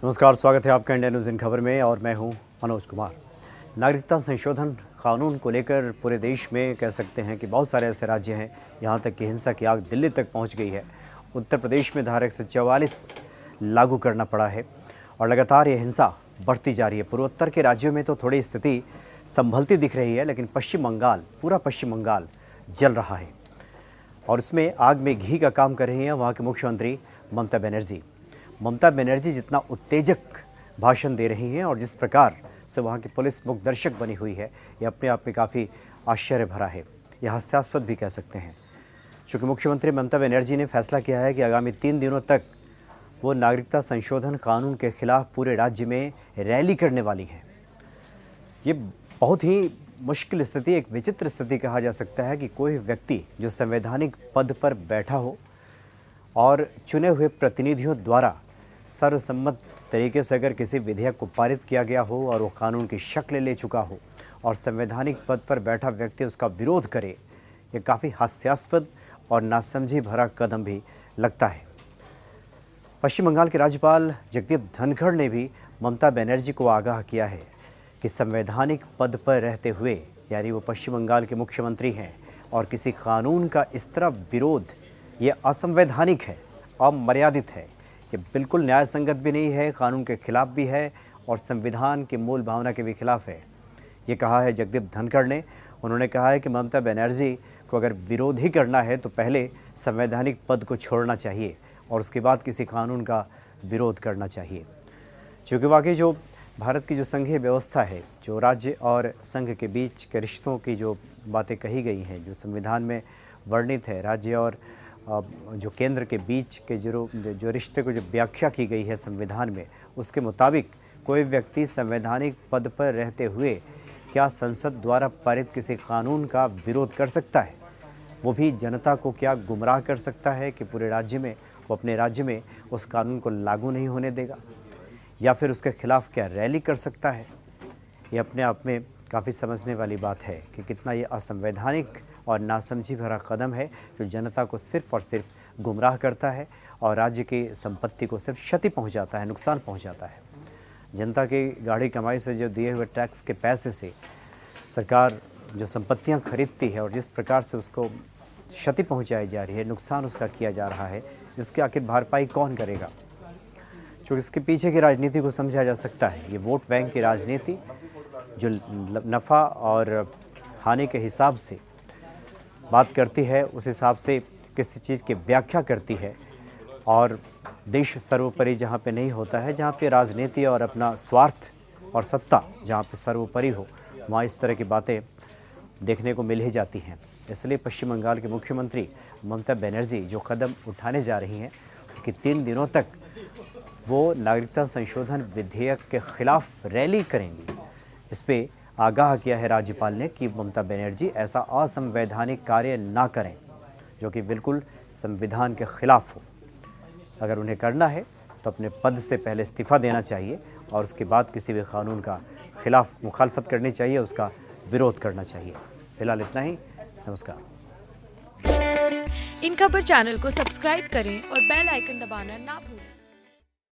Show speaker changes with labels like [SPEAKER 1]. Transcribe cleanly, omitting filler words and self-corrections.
[SPEAKER 1] नमस्कार, स्वागत है आपका इंडिया न्यूज़ इन खबर में और मैं हूं मनोज कुमार। नागरिकता संशोधन कानून को लेकर पूरे देश में कह सकते हैं कि बहुत सारे ऐसे राज्य हैं, यहां तक कि हिंसा की आग दिल्ली तक पहुंच गई है। उत्तर प्रदेश में धारा 144 लागू करना पड़ा है और लगातार ये हिंसा बढ़ती जा रही है। पूर्वोत्तर के राज्यों में तो थोड़ी स्थिति संभलती दिख रही है, लेकिन पश्चिम बंगाल, पूरा पश्चिम बंगाल जल रहा है और इसमें आग में घी का काम कर रही हैं वहाँ के मुख्यमंत्री ममता बनर्जी। ममता बनर्जी जितना उत्तेजक भाषण दे रही हैं और जिस प्रकार से वहाँ की पुलिस मुखदर्शक बनी हुई है, ये अपने आप में काफ़ी आश्चर्य भरा है, यह हास्यास्पद भी कह सकते हैं। चूँकि मुख्यमंत्री ममता बनर्जी ने फैसला किया है कि आगामी 3 दिनों तक वो नागरिकता संशोधन कानून के खिलाफ पूरे राज्य में रैली करने वाली हैं। ये बहुत ही मुश्किल स्थिति, एक विचित्र स्थिति कहा जा सकता है कि कोई व्यक्ति जो संवैधानिक पद पर बैठा हो और चुने हुए प्रतिनिधियों द्वारा सर्वसम्मत तरीके से अगर किसी विधेयक को पारित किया गया हो और वो कानून की शक्ल ले चुका हो और संवैधानिक पद पर बैठा व्यक्ति उसका विरोध करे, ये काफ़ी हास्यास्पद और नासमझी भरा कदम भी लगता है। पश्चिम बंगाल के राज्यपाल जगदीप धनखड़ ने भी ममता बनर्जी को आगाह किया है कि संवैधानिक पद पर रहते हुए, यानी वो पश्चिम बंगाल के मुख्यमंत्री हैं और किसी कानून का इस तरह विरोध ये असंवैधानिक है, अमर्यादित है, ये बिल्कुल न्याय संगत भी नहीं है, कानून के खिलाफ भी है और संविधान की मूल भावना के भी खिलाफ है। ये कहा है जगदीप धनखड़ ने। उन्होंने कहा है कि ममता बनर्जी को अगर विरोध ही करना है तो पहले संवैधानिक पद को छोड़ना चाहिए और उसके बाद किसी कानून का विरोध करना चाहिए। चूँकि वाकई जो भारत की जो संघीय व्यवस्था है, जो राज्य और संघ के बीच के रिश्तों की जो बातें कही गई हैं, जो संविधान में वर्णित है, राज्य और जो केंद्र के बीच के जो रिश्ते को जो व्याख्या की गई है संविधान में, उसके मुताबिक कोई व्यक्ति संवैधानिक पद पर रहते हुए क्या संसद द्वारा पारित किसी कानून का विरोध कर सकता है? वो भी जनता को क्या गुमराह कर सकता है कि पूरे राज्य में वो अपने राज्य में उस कानून को लागू नहीं होने देगा, या फिर उसके खिलाफ क्या रैली कर सकता है? ये अपने आप में काफ़ी समझने वाली बात है कि कितना ये असंवैधानिक और नासमझी भरा कदम है जो जनता को सिर्फ़ और सिर्फ गुमराह करता है और राज्य की संपत्ति को सिर्फ क्षति पहुंचाता है, नुकसान पहुंचाता है। जनता की गाढ़ी कमाई से जो दिए हुए टैक्स के पैसे से सरकार जो संपत्तियां खरीदती है और जिस प्रकार से उसको क्षति पहुंचाई जा रही है, नुकसान उसका किया जा रहा है, इसकी आखिर भरपाई कौन करेगा? जो इसके पीछे की राजनीति को समझा जा सकता है। ये वोट बैंक की राजनीति जो नफ़ा और हानि के हिसाब से बात करती है, उस हिसाब से किसी चीज़ की व्याख्या करती है और देश सर्वोपरि जहाँ पे नहीं होता है, जहाँ पे राजनीति और अपना स्वार्थ और सत्ता जहाँ पे सर्वोपरि हो, वहाँ इस तरह की बातें देखने को मिल ही जाती हैं। इसलिए पश्चिम बंगाल के मुख्यमंत्री ममता बनर्जी जो कदम उठाने जा रही हैं कि 3 दिनों तक वो नागरिकता संशोधन विधेयक के खिलाफ रैली करेंगी, इस पे आगाह किया है राज्यपाल ने कि ममता बनर्जी ऐसा असंवैधानिक कार्य ना करें जो कि बिल्कुल संविधान के खिलाफ हो। अगर उन्हें करना है तो अपने पद से पहले इस्तीफ़ा देना चाहिए और उसके बाद किसी भी कानून का खिलाफ मुखालफत करनी चाहिए, उसका विरोध करना चाहिए। फिलहाल इतना ही। नमस्कार।
[SPEAKER 2] इन खबर चैनल को सब्सक्राइब करें और बेल आइकन दबाना ना भूलें।